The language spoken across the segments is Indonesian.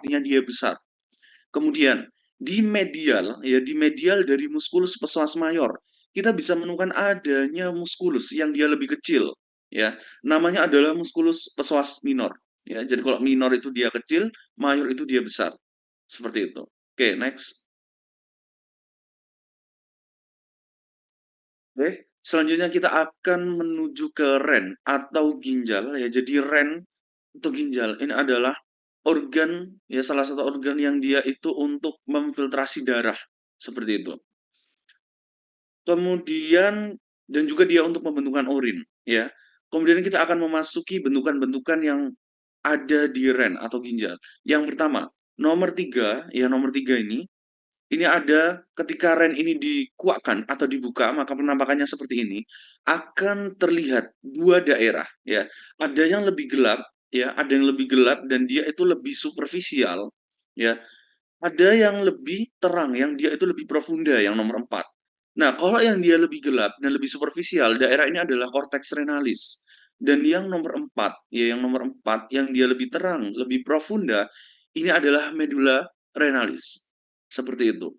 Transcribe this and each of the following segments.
artinya dia besar. Kemudian di medial dari musculus psoas major, kita bisa menemukan adanya musculus yang dia lebih kecil, ya. Namanya adalah musculus psoas minor, ya. Jadi kalau minor itu dia kecil, mayor itu dia besar. Seperti itu. Oke, next. Oke, selanjutnya kita akan menuju ke ren atau ginjal, ya. Jadi ren atau ginjal ini adalah organ, ya, salah satu organ yang dia itu untuk memfiltrasi darah, seperti itu. Kemudian dan juga dia untuk pembentukan urin, ya. Kemudian kita akan memasuki bentukan-bentukan yang ada di ren atau ginjal. Yang pertama, nomor 3, ya, nomor 3 ini ada ketika ren ini dikuakkan atau dibuka, maka penampakannya seperti ini, akan terlihat dua daerah, ya. Ada yang lebih gelap, ya, ada yang lebih gelap dan dia itu lebih superficial, ya. Ada yang lebih terang, yang dia itu lebih profunda, yang nomor 4. Nah, kalau yang dia lebih gelap dan lebih superficial, daerah ini adalah cortex renalis. Dan yang nomor 4, ya, yang nomor 4, yang dia lebih terang, lebih profunda, ini adalah medulla renalis. Seperti itu.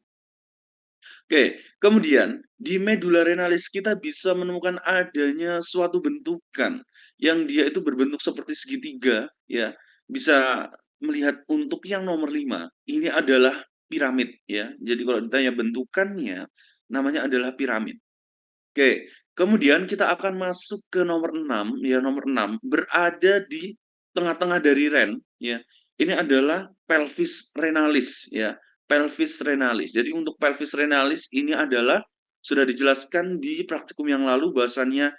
Oke, kemudian di medulla renalis kita bisa menemukan adanya suatu bentukan yang dia itu berbentuk seperti segitiga, ya. Bisa melihat untuk yang nomor 5, ini adalah piramid, ya. Jadi kalau ditanya bentukannya, namanya adalah piramid. Oke, kemudian kita akan masuk ke nomor 6, ya, nomor 6 berada di tengah-tengah dari ren, ya. Ini adalah pelvis renalis, ya, pelvis renalis. Jadi untuk pelvis renalis ini adalah sudah dijelaskan di praktikum yang lalu bahwasannya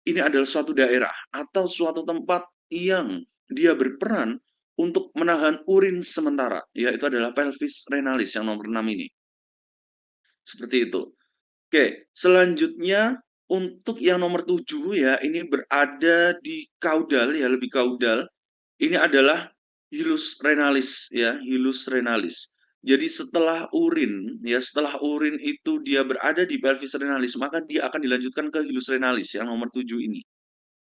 ini adalah suatu daerah atau suatu tempat yang dia berperan untuk menahan urin sementara, yaitu adalah pelvis renalis yang nomor 6 ini. Seperti itu. Oke, selanjutnya untuk yang nomor 7, ya, ini berada di kaudal, ya, lebih kaudal. Ini adalah hilus renalis, ya, hilus renalis. Jadi setelah urin, ya, setelah urin itu dia berada di pelvis renalis, maka dia akan dilanjutkan ke hilus renalis yang nomor 7 ini.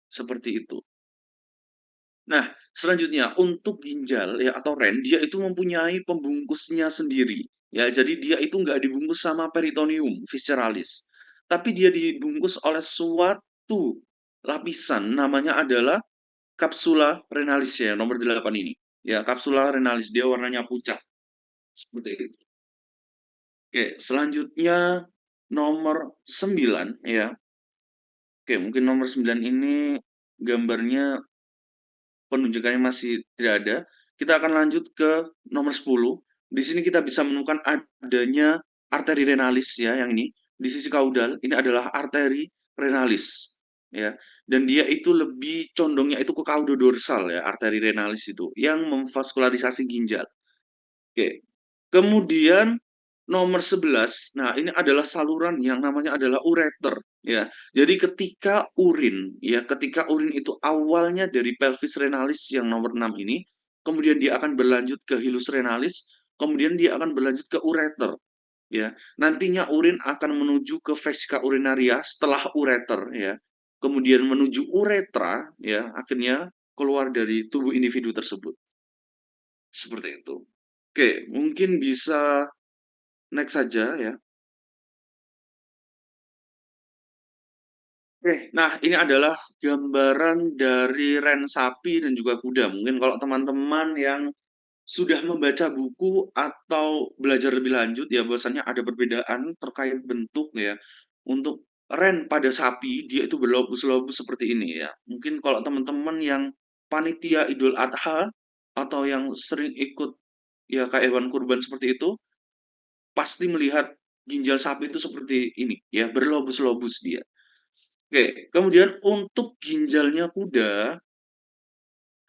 Seperti itu. Nah, selanjutnya untuk ginjal, ya, atau ren, dia itu mempunyai pembungkusnya sendiri. Ya, jadi dia itu nggak dibungkus sama peritoneum visceralis, tapi dia dibungkus oleh suatu lapisan, namanya adalah kapsula renalis, ya, nomor 8 ini. Ya, kapsula renalis, dia warnanya pucat. Seperti itu. Oke, selanjutnya nomor 9, ya. Oke, mungkin nomor 9 ini gambarnya penunjukannya masih tidak ada. Kita akan lanjut ke nomor 10. Di sini kita bisa menemukan adanya arteri renalis, ya, yang ini di sisi kaudal ini adalah arteri renalis, ya. Dan dia itu lebih condongnya itu ke caudodorsal, ya, arteri renalis itu yang memvaskularisasi ginjal. Oke. Kemudian nomor 11, nah ini adalah saluran yang namanya adalah ureter, ya. Jadi ketika urin itu awalnya dari pelvis renalis yang nomor 6 ini, kemudian dia akan berlanjut ke hilus renalis, kemudian dia akan berlanjut ke ureter, ya. Nantinya urin akan menuju ke vesika urinaria setelah ureter, ya. Kemudian menuju uretra, ya, akhirnya keluar dari tubuh individu tersebut. Seperti itu. Oke, mungkin bisa next saja, ya. Oke, nah ini adalah gambaran dari ren sapi dan juga kuda. Mungkin kalau teman-teman yang sudah membaca buku atau belajar lebih lanjut, ya, bahwasannya ada perbedaan terkait bentuk, ya. Untuk ren pada sapi, dia itu berlobus-lobus seperti ini, ya. Mungkin kalau teman-teman yang panitia Idul Adha atau yang sering ikut, ya, kayak hewan kurban seperti itu, pasti melihat ginjal sapi itu seperti ini, ya, berlobus-lobus dia. Oke, kemudian untuk ginjalnya kuda,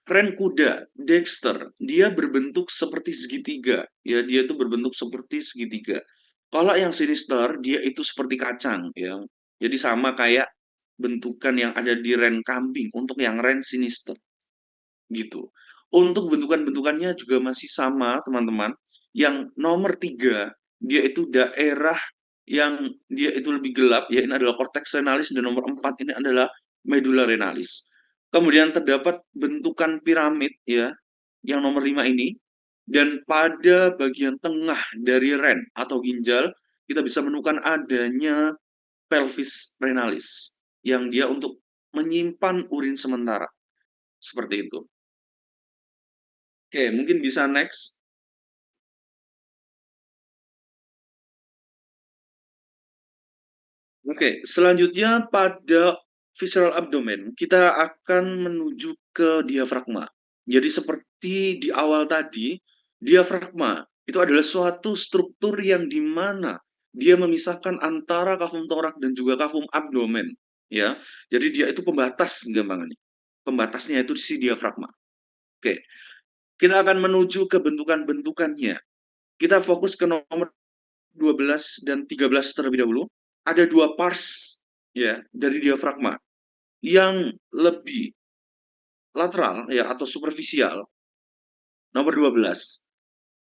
ren kuda, Dexter, dia berbentuk seperti segitiga, ya, dia itu berbentuk seperti segitiga. Kalau yang sinister, dia itu seperti kacang, ya. Jadi sama kayak bentukan yang ada di ren kambing untuk yang ren sinister, gitu. Untuk bentukan-bentukannya juga masih sama, teman-teman. Yang nomor 3, dia itu daerah yang dia itu lebih gelap, ya, ini adalah cortex renalis, dan nomor 4 ini adalah medulla renalis. Kemudian terdapat bentukan piramid, ya, yang nomor 5 ini. Dan pada bagian tengah dari ren atau ginjal, kita bisa menemukan adanya pelvis renalis, yang dia untuk menyimpan urin sementara. Seperti itu. Oke, mungkin bisa next. Oke, selanjutnya pada visceral abdomen, kita akan menuju ke diafragma. Jadi seperti di awal tadi, diafragma itu adalah suatu struktur yang di mana dia memisahkan antara kafum torak dan juga kafum abdomen. Ya, jadi dia itu pembatas gampangannya. Pembatasnya itu si diafragma. Oke, kita akan menuju ke bentukan-bentukannya. Kita fokus ke nomor 12 dan 13 terlebih dahulu. Ada dua pars ya dari diafragma yang lebih lateral ya atau superficial. Nomor 12.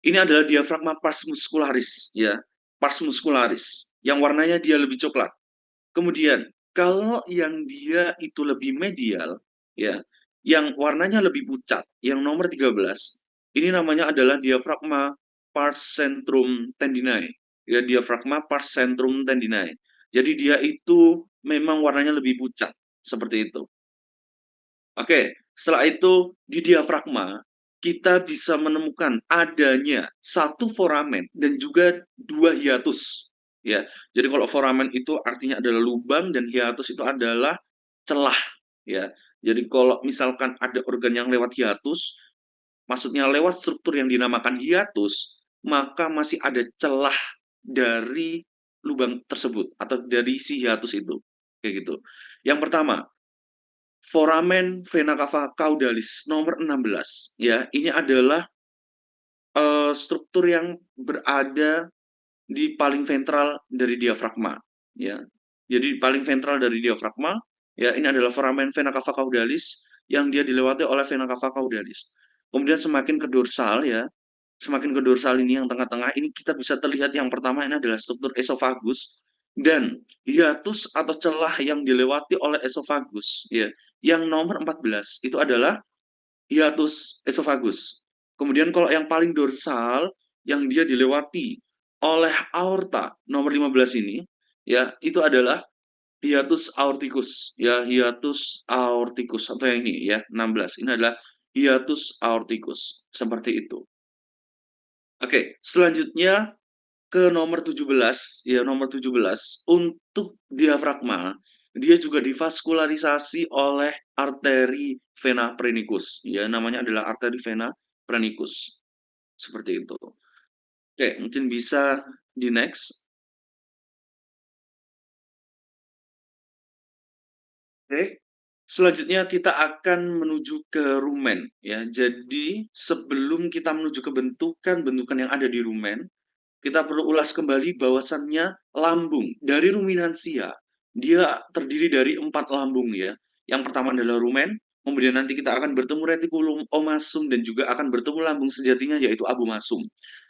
Ini adalah diafragma pars muscularis ya, pars muscularis yang warnanya dia lebih coklat. Kemudian kalau yang dia itu lebih medial ya, yang warnanya lebih pucat, yang nomor 13, ini namanya adalah diafragma pars centrum tendinae. Ya, diafragma pars centrum tendinae. Jadi dia itu memang warnanya lebih pucat, seperti itu. Oke, setelah itu di diafragma kita bisa menemukan adanya satu foramen dan juga dua hiatus. Ya, jadi kalau foramen itu artinya adalah lubang dan hiatus itu adalah celah. Ya, jadi kalau misalkan ada organ yang lewat hiatus, maksudnya lewat struktur yang dinamakan hiatus, maka masih ada celah dari lubang tersebut atau dari si hiatus itu. Kayak gitu. Yang pertama, foramen vena cava caudalis nomor 16 ya. Ini adalah struktur yang berada di paling ventral dari diafragma ya. Jadi paling ventral dari diafragma ya, ini adalah foramen vena cava caudalis yang dia dilewati oleh vena cava caudalis. Kemudian semakin ke dorsal ya, semakin ke dorsal ini yang tengah-tengah ini kita bisa terlihat yang pertama ini adalah struktur esofagus dan hiatus atau celah yang dilewati oleh esofagus ya. Yang nomor 14 itu adalah hiatus esofagus. Kemudian kalau yang paling dorsal yang dia dilewati oleh aorta nomor 15 ini ya, itu adalah hiatus aorticus ya, hiatus aorticus atau yang ini ya 16. Ini adalah hiatus aorticus seperti itu. Oke, selanjutnya ke nomor 17 ya, nomor 17 untuk diafragma, dia juga divaskularisasi oleh arteri vena prenicus ya, namanya adalah arteri vena prenicus. Seperti itu. Oke, mungkin bisa di next. Oke. Selanjutnya kita akan menuju ke rumen ya. Jadi sebelum kita menuju ke bentukan-bentukan yang ada di rumen, kita perlu ulas kembali bahwasannya lambung dari ruminansia dia terdiri dari 4 lambung ya. Yang pertama adalah rumen, kemudian nanti kita akan bertemu retikulum omasum dan juga akan bertemu lambung sejatinya yaitu abomasum.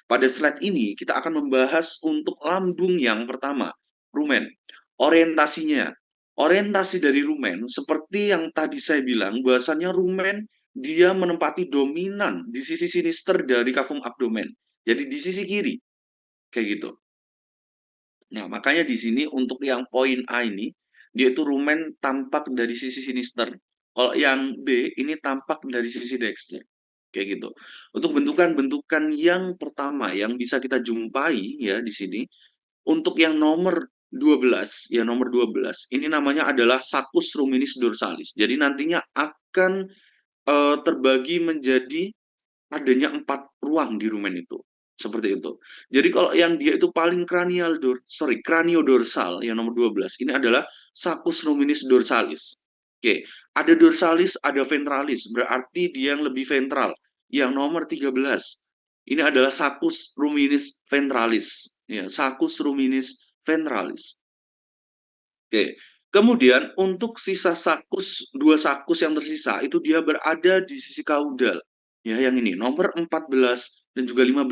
Pada slide ini kita akan membahas untuk lambung yang pertama, rumen. Orientasinya, orientasi dari rumen seperti yang tadi saya bilang bahwasannya rumen dia menempati dominan di sisi sinister dari kafum abdomen. Jadi di sisi kiri kayak gitu. Nah, makanya di sini untuk yang poin A ini, dia itu rumen tampak dari sisi sinister. Kalau yang B ini tampak dari sisi dexter. Kayak gitu. Untuk bentukan-bentukan yang pertama yang bisa kita jumpai ya di sini, untuk yang nomor 12, ya nomor 12, ini namanya adalah Sacus ruminis dorsalis. Jadi nantinya akan terbagi menjadi adanya 4 ruang di rumen itu. Seperti itu. Jadi kalau yang dia itu paling kraniodorsal yang nomor 12 ini adalah Sacus ruminis dorsalis. Oke, ada dorsalis, ada ventralis, berarti dia yang lebih ventral. Yang nomor 13 ini adalah Sacus ruminis ventralis. Ya, Sacus ruminis ventralis. Oke. Kemudian untuk sisa sakus, dua sakus yang tersisa itu dia berada di sisi kaudal. Ya, yang ini nomor 14 dan juga 15.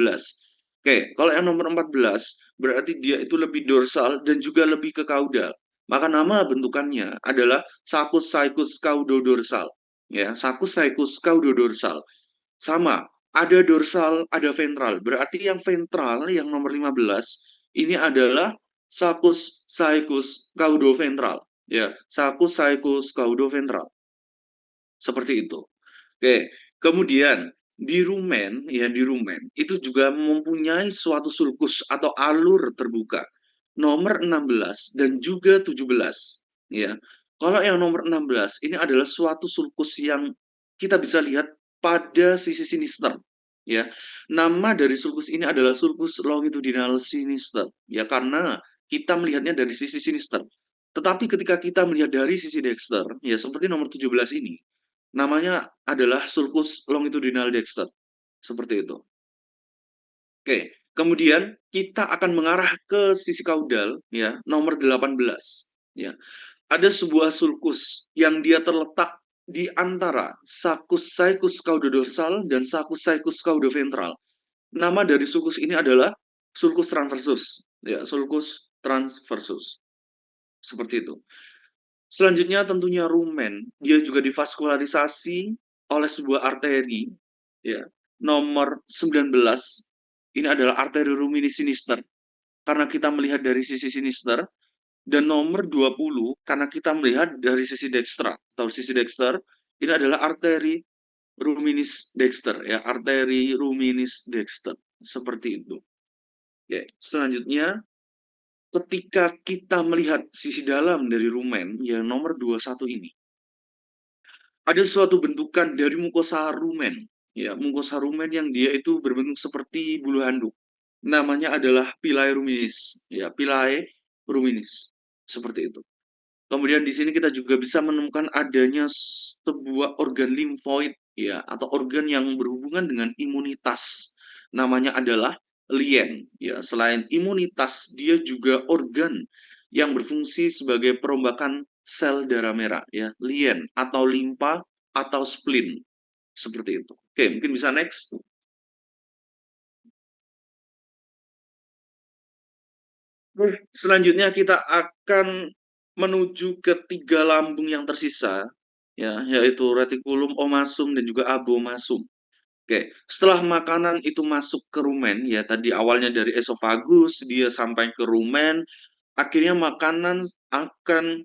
Oke, kalau yang nomor 14 berarti dia itu lebih dorsal dan juga lebih ke kaudal. Maka nama bentukannya adalah sakus saicus caudodorsal. Ya, sakus saicus caudodorsal. Sama, ada dorsal, ada ventral. Berarti yang ventral, yang nomor 15, ini adalah sulcus caecus caudoventral. Ya, sulcus caecus caudoventral. Seperti itu. Oke, kemudian di rumen, ya di rumen, itu juga mempunyai suatu sulcus atau alur terbuka. Nomor 16 dan juga 17. Ya. Kalau yang nomor 16, ini adalah suatu sulcus yang kita bisa lihat pada sisi sinister. Ya, nama dari sulcus ini adalah sulcus longitudinal sinister. Ya, karena kita melihatnya dari sisi sinister. Tetapi ketika kita melihat dari sisi dexter, ya seperti nomor 17 ini, namanya adalah sulcus longitudinal dexter. Seperti itu. Oke, kemudian kita akan mengarah ke sisi kaudal, ya, nomor 18. Ya. Ada sebuah sulcus yang dia terletak di antara sulcus caecus caudodorsal dan sulcus caecus caudoventral. Nama dari sulcus ini adalah sulcus transversus. Ya, sulcus transversus. Seperti itu. Selanjutnya tentunya rumen, dia juga divaskularisasi oleh sebuah arteri, ya. Nomor 19, ini adalah arteri rumini sinister, karena kita melihat dari sisi sinister, dan nomor 20, karena kita melihat dari sisi dextra, atau sisi dexter, ini adalah arteri ruminis dexter, ya, arteri ruminis dexter, seperti itu. Oke, selanjutnya, ketika kita melihat sisi dalam dari rumen, yang nomor 21 ini, ada suatu bentukan dari mukosa rumen, ya, mukosa rumen yang dia itu berbentuk seperti bulu handuk. Namanya adalah pilae ruminis, ya, pilae ruminis, seperti itu. Kemudian di sini kita juga bisa menemukan adanya sebuah organ limfoid, ya, atau organ yang berhubungan dengan imunitas. Namanya adalah lien, ya. Selain imunitas, dia juga organ yang berfungsi sebagai perombakan sel darah merah, ya, lien atau limpa atau spleen, seperti itu. Oke, mungkin bisa next. Selanjutnya kita akan menuju ke tiga lambung yang tersisa, ya, yaitu retikulum, omasum, dan juga abomasum. Oke, setelah makanan itu masuk ke rumen, ya tadi awalnya dari esofagus, dia sampai ke rumen, akhirnya makanan akan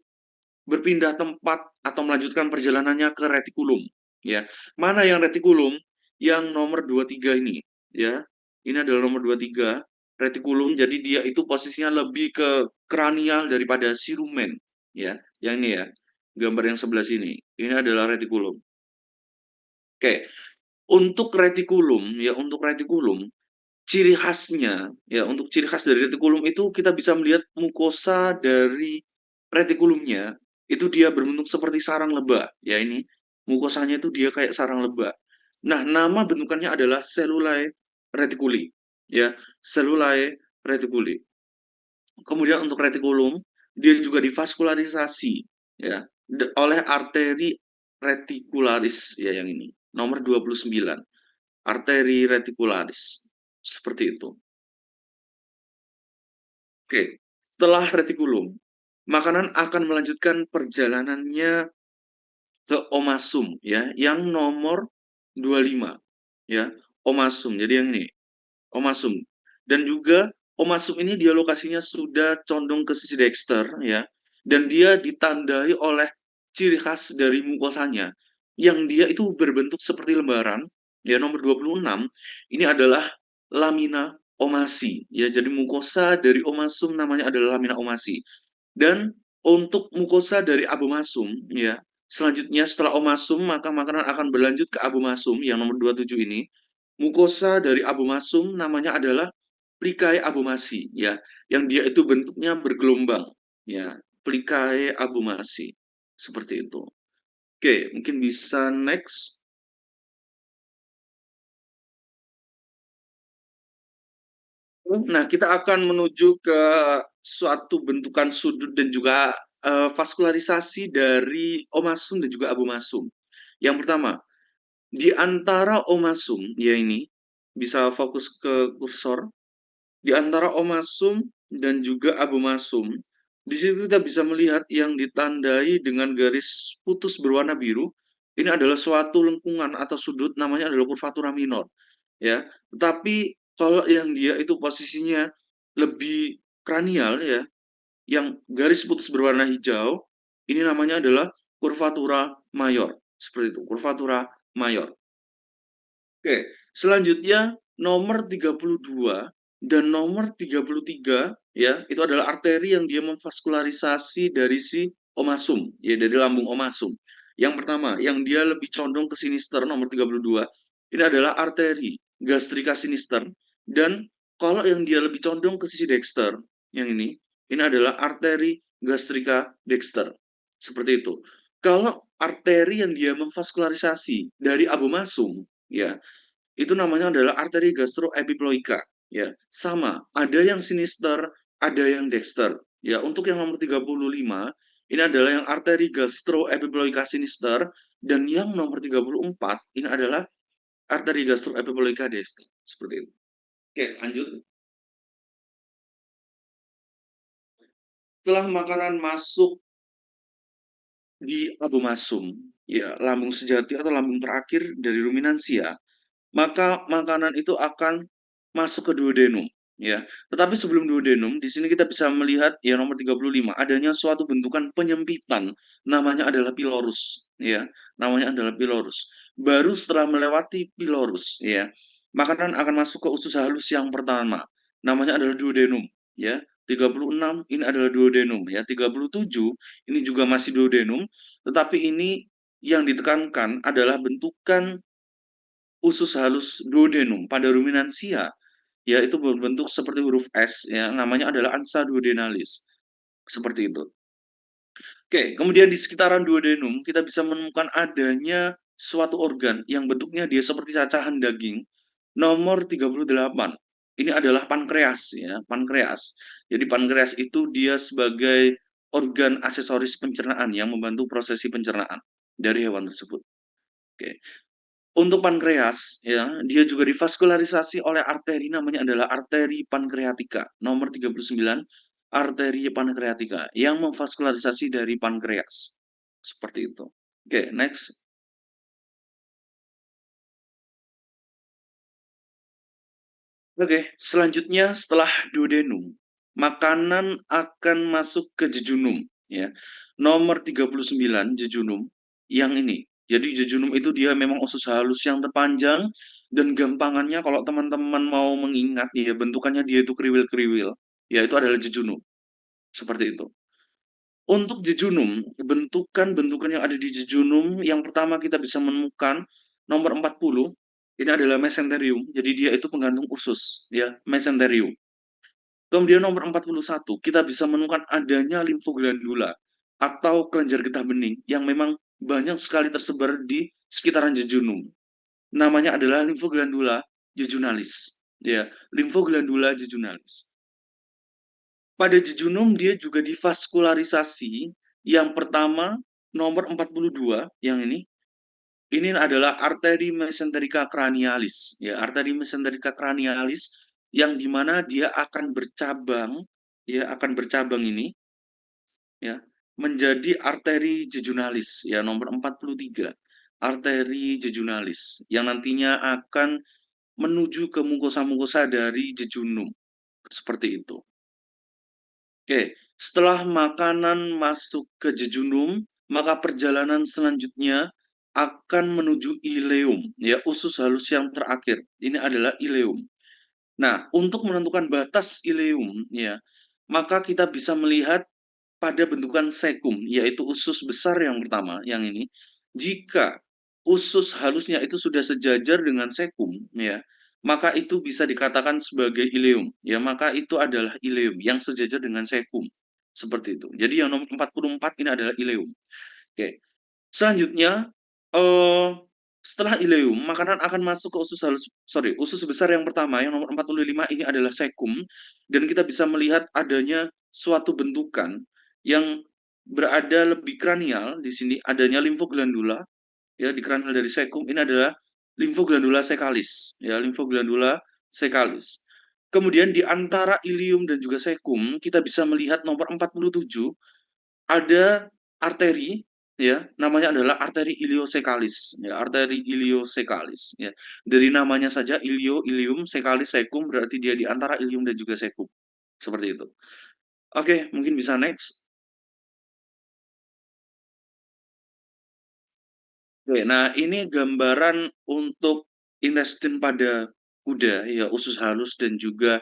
berpindah tempat atau melanjutkan perjalanannya ke retikulum. Ya, mana yang retikulum? Yang nomor 23 ini. Ya, ini adalah nomor 23 retikulum. Jadi dia itu posisinya lebih ke kranial daripada si rumen. Ya, yang ini ya, gambar yang sebelah sini. Ini adalah retikulum. Oke, untuk retikulum ya, untuk retikulum ciri khasnya, ya untuk ciri khas dari retikulum itu kita bisa melihat mukosa dari retikulumnya, itu dia berbentuk seperti sarang lebah, ya ini, mukosanya itu dia kayak sarang lebah. Nah, nama bentukannya adalah cellulae reticuli, ya, cellulae reticuli. Kemudian untuk retikulum, dia juga divaskularisasi, ya, oleh arteri reticularis, ya yang ini, nomor 29, arteri reticularis, seperti itu. Oke, setelah retikulum, makanan akan melanjutkan perjalanannya ke omasum, ya, yang nomor 25, ya, omasum. Jadi yang ini, omasum. Dan juga omasum ini dia lokasinya sudah condong ke sisi dexter, ya, dan dia ditandai oleh ciri khas dari mukosanya, yang dia itu berbentuk seperti lembaran, ya, nomor 26, ini adalah lamina omasi, ya, jadi mukosa dari omasum namanya adalah lamina omasi. Dan untuk mukosa dari abomasum, ya, selanjutnya setelah omasum, maka makanan akan berlanjut ke abomasum yang nomor 27 ini. Mukosa dari abomasum namanya adalah plicae abomasi, ya, yang dia itu bentuknya bergelombang, ya, plicae abomasi, seperti itu. Oke, mungkin bisa next. Nah, kita akan menuju ke suatu bentukan sudut dan juga vaskularisasi dari omasum dan juga abomasum. Yang pertama, di antara omasum, ya ini, bisa fokus ke kursor, di antara omasum dan juga abomasum, di situ kita bisa melihat yang ditandai dengan garis putus berwarna biru, ini adalah suatu lengkungan atau sudut, namanya adalah kurvatura minor. ya. Tetapi kalau yang dia itu posisinya lebih kranial ya, yang garis putus berwarna hijau, ini namanya adalah curvatura mayor. Seperti itu, curvatura mayor. Oke, selanjutnya nomor 32 dan nomor 33 ya, itu adalah arteri yang dia memvaskularisasi dari si omasum, ya dari lambung omasum. Yang pertama, yang dia lebih condong ke sinister nomor 32, ini adalah arteri gastrika sinister, dan kalau yang dia lebih condong ke sisi dexter, yang ini adalah arteri gastrika dexter. Seperti itu. Kalau arteri yang dia memvaskularisasi dari abomasum, ya, itu namanya adalah arteri gastroepiploika, ya. Sama, ada yang sinister, ada yang dexter. Ya, untuk yang nomor 35 ini adalah yang arteri gastroepiploika sinister, dan yang nomor 34 ini adalah arteri gastroepiploika dexter. Seperti itu. Oke, lanjut. Setelah makanan masuk di abomasum, ya, lambung sejati atau lambung terakhir dari ruminansia, maka makanan itu akan masuk ke duodenum, ya. Tetapi sebelum duodenum, di sini kita bisa melihat ya nomor 35 adanya suatu bentukan penyempitan, namanya adalah pylorus, ya. Namanya adalah pylorus. Baru setelah melewati pylorus, ya, makanan akan masuk ke usus halus yang pertama, namanya adalah duodenum, ya. 36 ini adalah duodenum, ya. 37 ini juga masih duodenum, tetapi ini yang ditekankan adalah bentukan usus halus duodenum pada ruminansia, yaitu berbentuk seperti huruf S, ya, namanya adalah ansa duodenalis. Seperti itu. Oke, kemudian di sekitaran duodenum kita bisa menemukan adanya suatu organ yang bentuknya dia seperti cacahan daging. Nomor 38. Ini adalah pankreas, ya, pankreas. Jadi pankreas itu dia sebagai organ aksesoris pencernaan yang membantu prosesi pencernaan dari hewan tersebut. Oke. Untuk pankreas, ya, dia juga divaskularisasi oleh arteri namanya adalah arteri pankreatika. Nomor 39, arteri pankreatika yang memvaskularisasi dari pankreas. Seperti itu. Oke, next. Oke, selanjutnya setelah duodenum, makanan akan masuk ke jejunum, ya. Nomor 39 jejunum yang ini. Jadi jejunum itu dia memang usus halus yang terpanjang, dan gampangannya kalau teman-teman mau mengingat ya bentukannya dia itu kriwil-kriwil, ya itu adalah jejunum. Seperti itu. Untuk jejunum, bentukan-bentukan yang ada di jejunum yang pertama kita bisa menemukan nomor 40, ini adalah mesenterium. Jadi dia itu penggantung usus, ya, mesenterium. Kemudian nomor 41, kita bisa menemukan adanya limfoglandula atau kelenjar getah bening yang memang banyak sekali tersebar di sekitaran jejunum. Namanya adalah limfoglandula jejunalis. Ya, limfoglandula jejunalis. Pada jejunum dia juga divaskularisasi. Yang pertama, nomor 42 yang ini adalah arteri mesenterica cranialis, ya, arteri mesenterica cranialis yang dimana dia akan bercabang, ya, akan bercabang ini, ya, menjadi arteri jejunalis, ya, nomor 43, arteri jejunalis yang nantinya akan menuju ke mukosa-mukosa dari jejunum, seperti itu. Oke, setelah makanan masuk ke jejunum, maka perjalanan selanjutnya akan menuju ileum, ya, usus halus yang terakhir. Ini adalah ileum. Nah, untuk menentukan batas ileum, ya, maka kita bisa melihat pada bentukan sekum, yaitu usus besar yang pertama, yang ini. Jika usus halusnya itu sudah sejajar dengan sekum, ya, maka itu bisa dikatakan sebagai ileum. Ya, maka itu adalah ileum yang sejajar dengan sekum. Seperti itu. Jadi yang nomor 44 ini adalah ileum. Oke. Selanjutnya, eh, setelah ileum, makanan akan masuk ke usus halus, sorry, usus besar yang pertama, yang nomor 45 ini adalah sekum, dan kita bisa melihat adanya suatu bentukan yang berada lebih kranial. Di sini adanya limfoglandula, ya, di kranial dari sekum, ini adalah limfoglandula sekalis, ya, limfoglandula sekalis. Kemudian di antara ilium dan juga sekum, kita bisa melihat nomor 47, ada arteri, ya, namanya adalah arteri iliosekalis, ya, arteri iliosekalis, ya. Dari namanya saja ilio, ilium, sekalis, sekum, berarti dia di antara ilium dan juga sekum. Seperti itu. Oke, mungkin bisa next. Oke, nah ini gambaran untuk intestin pada kuda, ya, usus halus dan juga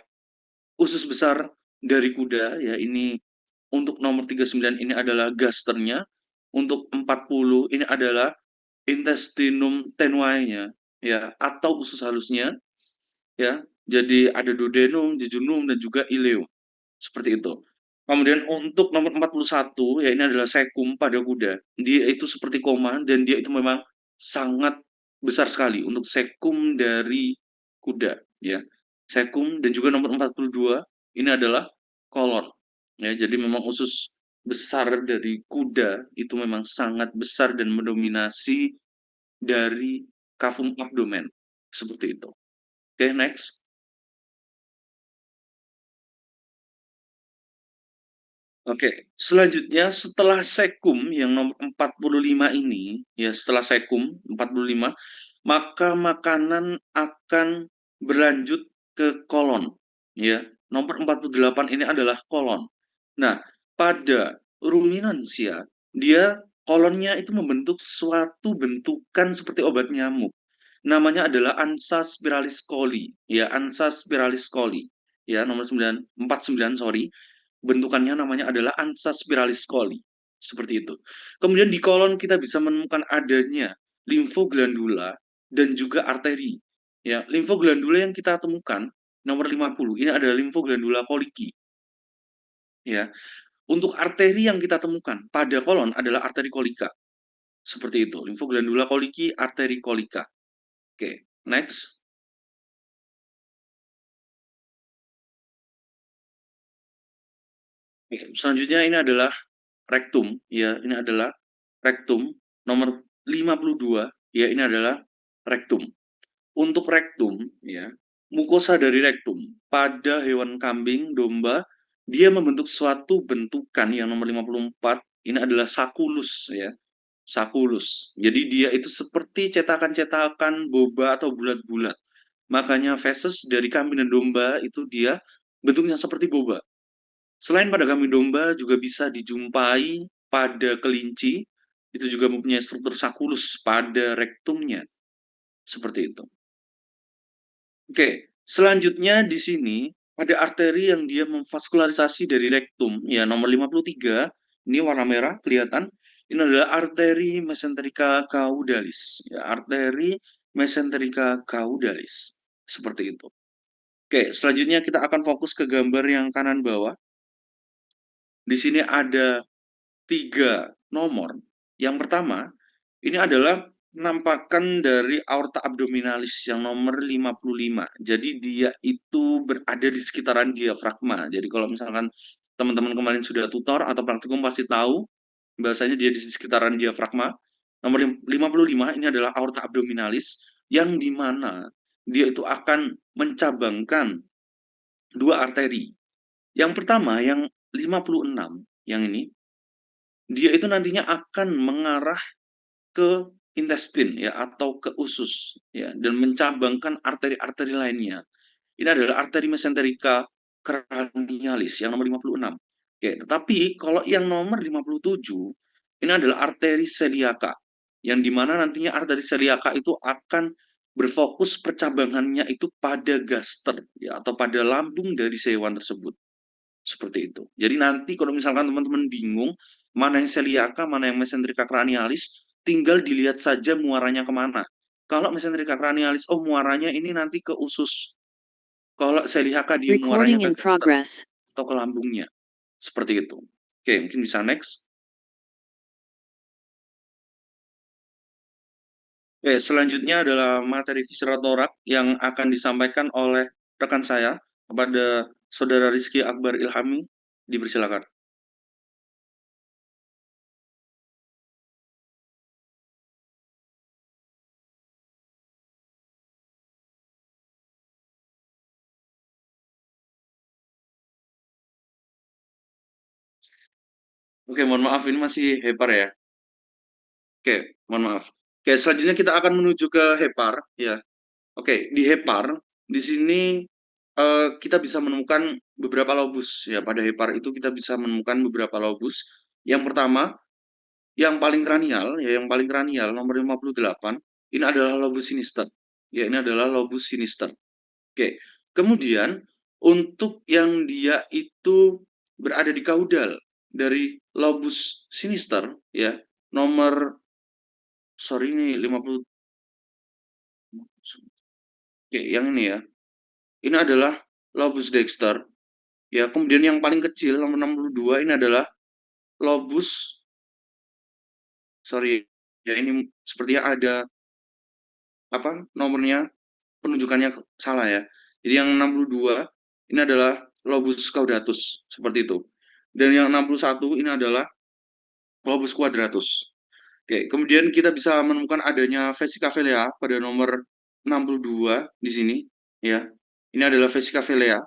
usus besar dari kuda, ya. Ini untuk nomor 39 ini adalah gasternya, untuk 40 ini adalah intestinum tenuae-nya, ya, atau usus halusnya, ya. Jadi ada duodenum, jejunum, dan juga ileum, seperti itu. Kemudian untuk nomor 41, ya, ini adalah sekum pada kuda. Dia itu seperti koma, dan dia itu memang sangat besar sekali untuk sekum dari kuda, ya. Sekum, dan juga nomor 42, ini adalah kolon. Ya, jadi memang usus besar dari kuda itu memang sangat besar dan mendominasi dari kavum abdomen, seperti itu. Oke, next. Oke, selanjutnya setelah sekum yang nomor 45 ini, ya, setelah sekum 45, maka makanan akan berlanjut ke kolon, ya. Nomor 48 ini adalah kolon. Nah, pada ruminansia, dia kolonnya itu membentuk suatu bentukan seperti obat nyamuk. Namanya adalah ansa spiralis coli, ya, ansa spiralis coli. Ya, nomor 49, sorry. Bentukannya namanya adalah ansa spiralis coli. Seperti itu. Kemudian di kolon kita bisa menemukan adanya limfoglandula dan juga arteri. Ya, limfoglandula yang kita temukan nomor 50 ini adalah limfoglandula koliki. Ya, untuk arteri yang kita temukan pada kolon adalah arteri kolika. Seperti itu. Limfoglandula koliki, arteri kolika. Oke, next. Oke, selanjutnya ini adalah rektum, ya, ini adalah rektum nomor 52, ya, ini adalah rektum. Untuk rektum, ya, mukosa dari rektum pada hewan kambing, domba, dia membentuk suatu bentukan yang nomor 54, ini adalah sakulus, ya. Sakulus. Jadi dia itu seperti cetakan-cetakan boba atau bulat-bulat. Makanya feses dari kambing dan domba itu dia bentuknya seperti boba. Selain pada kambing domba juga bisa dijumpai pada kelinci, itu juga mempunyai struktur sakulus pada rektumnya, seperti itu. Oke, selanjutnya di sini ada arteri yang dia memvaskularisasi dari rektum, ya, nomor 53, ini warna merah kelihatan. Ini adalah arteri mesenterica caudalis, ya, arteri mesenterica caudalis. Seperti itu. Oke, selanjutnya kita akan fokus ke gambar yang kanan bawah. Di sini ada 3 nomor. Yang pertama, ini adalah penampakan dari aorta abdominalis yang nomor 55. Jadi dia itu berada di sekitaran diafragma. Jadi kalau misalkan teman-teman kemarin sudah tutor atau praktikum pasti tahu bahasanya dia di sekitaran diafragma. Nomor 55 ini adalah aorta abdominalis yang di mana dia itu akan mencabangkan dua arteri. Yang pertama yang 56 yang ini dia itu nantinya akan mengarah ke intestin, ya, atau ke usus, ya, dan mencabangkan arteri-arteri lainnya. Ini adalah arteri mesenterica cranialis yang nomor 56. Oke, tetapi kalau yang nomor 57 ini adalah arteri celiaca yang dimana nantinya arteri celiaca itu akan berfokus percabangannya itu pada gaster, ya, atau pada lambung dari si hewan tersebut. Seperti itu. Jadi nanti kalau misalkan teman-teman bingung, mana yang celiaca, mana yang mesenterica cranialis, tinggal dilihat saja muaranya kemana. Kalau mesenterica cranialis, oh muaranya ini nanti ke usus. Kalau celiaca, dia muaranya Recording ke in gaster progress. atau ke lambungnya. Seperti itu. Oke, mungkin bisa next. Oke, selanjutnya adalah materi visceral thorax yang akan disampaikan oleh rekan saya kepada Saudara Rizky Akbar Ilhami. Dipersilakan. Oke, mohon maaf ini masih Hepar, ya. Oke, mohon maaf. Oke, selanjutnya kita akan menuju ke Hepar, ya. Oke, di Hepar, di sini kita bisa menemukan beberapa lobus, ya. Pada Hepar itu kita bisa menemukan beberapa lobus. Yang pertama, yang paling kranial, ya, yang paling kranial nomor 58, ini adalah lobus sinister. Ya, ini adalah lobus sinister. Oke. Kemudian untuk yang dia itu berada di kaudal dari lobus sinister, ya, nomor sorry ini 50. Oke, yang ini ya. Ini adalah lobus dexter. Ya, kemudian yang paling kecil nomor 62 ini adalah lobus sorry ya, ini sepertinya ada apa nomornya penunjukannya salah ya. Jadi yang 62 ini adalah lobus caudatus seperti itu. Dan yang 61 ini adalah lobus quadratus. Oke, kemudian kita bisa menemukan adanya vesicavelea pada nomor 62 di sini ya. Ini adalah vesicavelea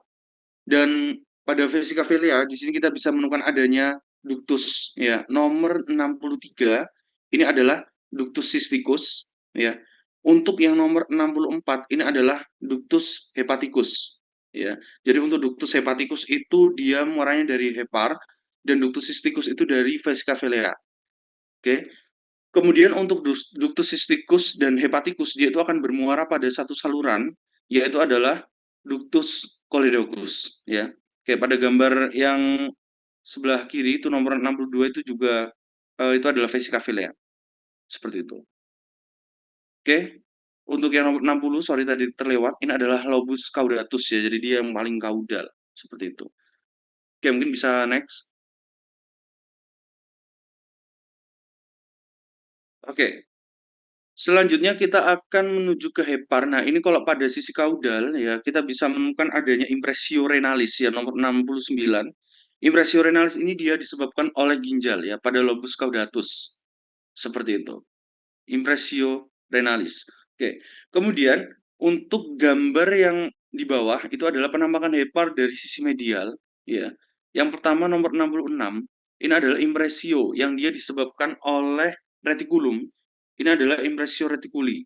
dan pada vesicavelea di sini kita bisa menemukan adanya ductus ya. Nomor 63 ini adalah ductus cysticus ya. Untuk yang nomor 64 ini adalah ductus hepaticus ya. Jadi untuk ductus hepaticus itu dia muaranya dari hepar dan ductus cysticus itu dari vesicavelea. Oke. Kemudian untuk ductus cysticus dan hepaticus dia itu akan bermuara pada satu saluran yaitu adalah ductus choledochus ya. Oke, pada gambar yang sebelah kiri itu nomor 62 itu juga itu adalah vesicavelea. Seperti itu. Oke. Untuk yang nomor 60 sorry tadi terlewat, ini adalah lobus caudatus ya. Jadi dia yang paling kaudal seperti itu. Oke, mungkin bisa next. Oke. Selanjutnya kita akan menuju ke hepar. Nah, ini kalau pada sisi kaudal ya, kita bisa menemukan adanya impressio renalis ya nomor 69. Impressio renalis ini dia disebabkan oleh ginjal ya pada lobus caudatus. Seperti itu. Impressio renalis. Oke. Kemudian untuk gambar yang di bawah itu adalah penampakan hepar dari sisi medial ya. Yang pertama nomor 66 ini adalah impressio yang dia disebabkan oleh retikulum. Ini adalah impressio reticuli.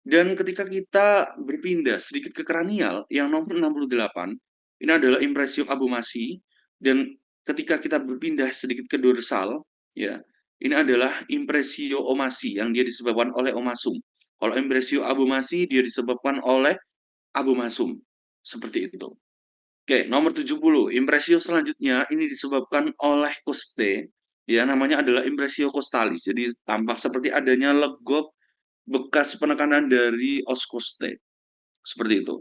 Dan ketika kita berpindah sedikit ke kranial yang nomor 68 ini adalah impressio abumasi dan ketika kita berpindah sedikit ke dorsal ya ini adalah impressio omasi yang dia disebabkan oleh omasum. Kalau impressio abumasi dia disebabkan oleh abomasum. Seperti itu. Oke, nomor 70. Impressio selanjutnya ini disebabkan oleh koste. Ya, namanya adalah impressio costalis. Jadi tampak seperti adanya legok bekas penekanan dari os koste. Seperti itu.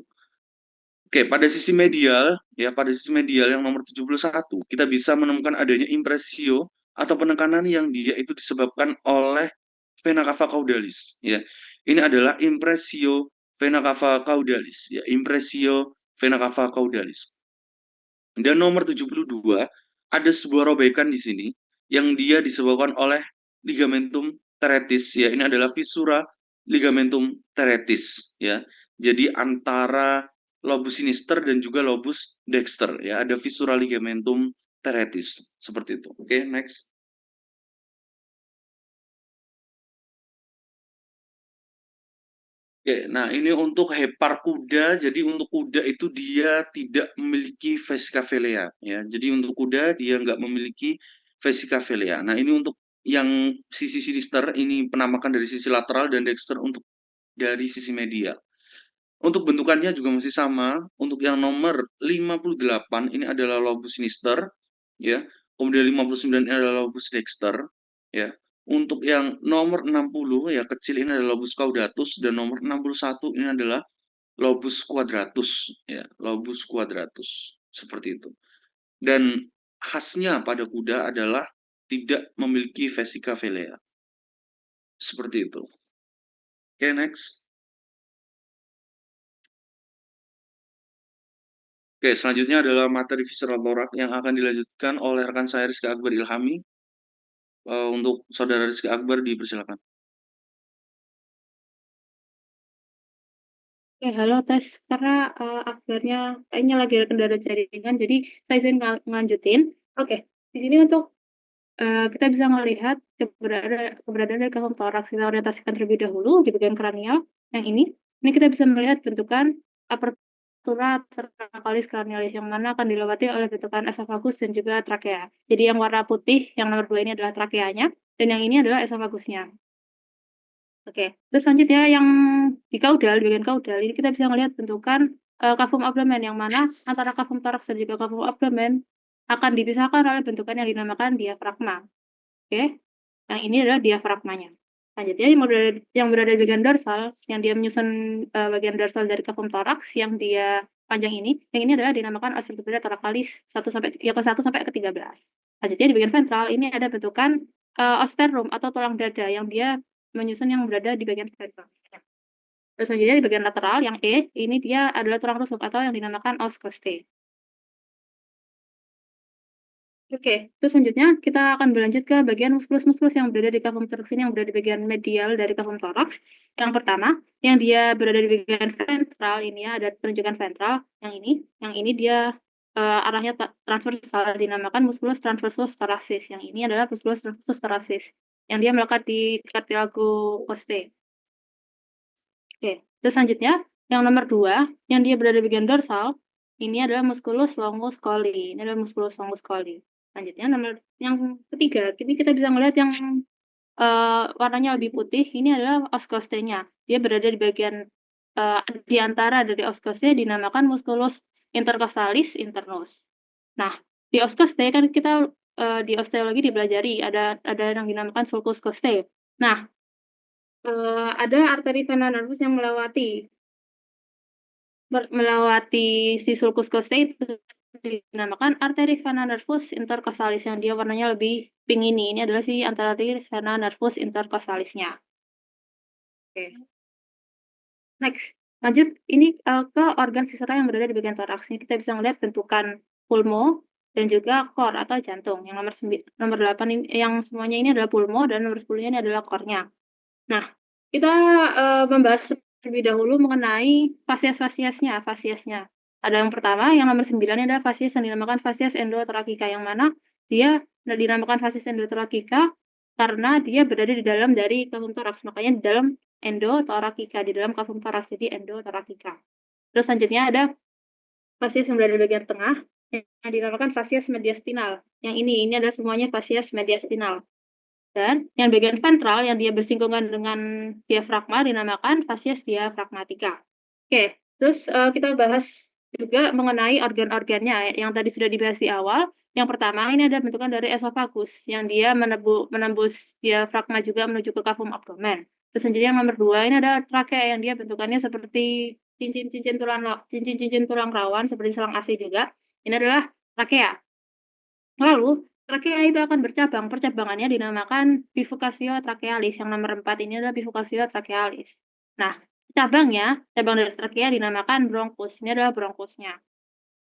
Oke, pada sisi medial, ya pada sisi medial yang nomor 71, kita bisa menemukan adanya impressio atau penekanan yang dia itu disebabkan oleh vena cava caudalis, ya. Ini adalah impressio vena cava caudalis, ya, impressio vena cava caudalis. Dan nomor 72, ada sebuah robekan di sini yang dia disebabkan oleh ligamentum teretis, ya. Ini adalah fisura ligamentum teretis, ya. Jadi antara lobus sinister dan juga lobus dexter, ya. Ada fisura ligamentum teretis, seperti itu. Oke, next. Oke, nah ini untuk hepar kuda. Jadi untuk kuda itu dia tidak memiliki vesicavelea, ya. Jadi untuk kuda dia nggak memiliki vesicavelea. Nah ini untuk yang sisi sinister ini penampakan dari sisi lateral dan dexter untuk dari sisi medial. Untuk bentukannya juga masih sama. Untuk yang nomor 58 ini adalah lobus sinister, ya. Kemudian 59 ini adalah lobus dexter, ya. Untuk yang nomor 60 ya kecil ini adalah lobus caudatus dan nomor 61 ini adalah lobus quadratus, ya. Lobus quadratus seperti itu. Dan khasnya pada kuda adalah tidak memiliki vesicavelea. Seperti itu. Oke, next. Oke, selanjutnya adalah materi visceral thorax yang akan dilanjutkan oleh rekan saya Rizky Akbar Ilhami. Untuk saudara Rizky Akbar dipersilakan. Oke, halo tes. Karena Akbarnya kayaknya lagi ada kendala jaringan, jadi saya izin ngelanjutin. Oke, di sini untuk kita bisa melihat keberadaan dari kafum toraks. Kita orientasikan terlebih dahulu di bagian kranial yang ini. Ini kita bisa melihat bentukan apertura thoracalis cranialis yang mana akan dilewati oleh bentukan esofagus dan juga trakea. Jadi yang warna putih yang nomor 2 ini adalah trakeanya dan yang ini adalah esofagusnya. Oke, terus selanjutnya yang di kaudal, di bagian kaudal ini kita bisa melihat bentukan kafum abdomen yang mana antara kafum toraks dan juga kafum abdomen akan dipisahkan oleh bentukan yang dinamakan diafragma. Oke, yang ini adalah diafragmanya. Selanjutnya yang berada di bagian dorsal, yang dia menyusun bagian dorsal dari kafum toraks yang dia panjang ini, yang ini adalah dinamakan os vertebrae thoracalis 1 sampai yang ke-1 sampai ke-13. Selanjutnya di bagian ventral ini ada bentukan os sternum atau tulang dada yang dia menyusun yang berada di bagian ventral. Terus selanjutnya di bagian lateral yang E, ini dia adalah tulang rusuk atau yang dinamakan os costae. Oke, terus selanjutnya kita akan berlanjut ke bagian muskulus-muskulus yang berada di kafum toraks ini, yang berada di bagian medial dari kafum toraks. Yang pertama, yang dia berada di bagian ventral, ini ya, ada penunjukan ventral, yang ini dia arahnya transversal, dinamakan musculus transversus thoracis. Yang ini adalah musculus transversus thoracis, yang dia melekat di cartilago costae. Oke, terus selanjutnya, yang nomor 2, yang dia berada di bagian dorsal, ini adalah musculus longus colli. Ini adalah musculus longus colli. Selanjutnya yang ketiga, ini kita bisa melihat yang warnanya lebih putih, ini adalah os costae-nya. Dia berada di bagian di antara dari os costae dinamakan musculus intercostalis internus. Nah, di os costae kan kita di osteologi dipelajari ada yang dinamakan sulcus costae. Nah, ada arteri vena nervus yang melewati si sulcus costae itu dinamakan arteri vena nervus intercostalis yang dia warnanya lebih pink ini. Ini adalah si arteri vena nervus intercostalisnya. Oke. Next, lanjut ini ke organ visceral yang berada di bagian toraks. Ini kita bisa melihat bentukan pulmo dan juga core atau jantung. Yang nomor 8 ini, yang semuanya ini adalah pulmo dan nomor 10-nya ini adalah core-nya. Nah, kita membahas terlebih dahulu mengenai fasies-fasiesnya. Ada yang pertama, yang nomor 9 ini adalah fasies yang dinamakan fasies endothoracica, yang mana dia dinamakan fasies endothoracica karena dia berada di dalam dari kafum toraks, makanya di dalam endothoracica, di dalam kafum toraks, jadi endothoracica. Terus selanjutnya ada fasies yang berada di bagian tengah, yang dinamakan fasies mediastinal. Yang ini adalah semuanya fasies mediastinal. Dan yang bagian ventral yang dia bersinggungan dengan diafragma dinamakan fasies diafragmatica. Oke, terus kita bahas juga mengenai organ-organnya yang tadi sudah dibahas di awal. Yang pertama ini ada bentukan dari esofagus yang dia menembus diafragma juga menuju ke kafum abdomen. Terus selanjutnya yang nomor 2 ini ada trakea yang dia bentukannya seperti cincin-cincin tulang rawan seperti selang AC juga. Ini adalah trakea. Lalu trakea itu akan bercabang, percabangannya dinamakan bifurcatio trachealis, yang nomor 4 ini adalah bifurcatio trachealis. Nah, cabang dari trakea dinamakan bronkus, ini adalah bronkusnya.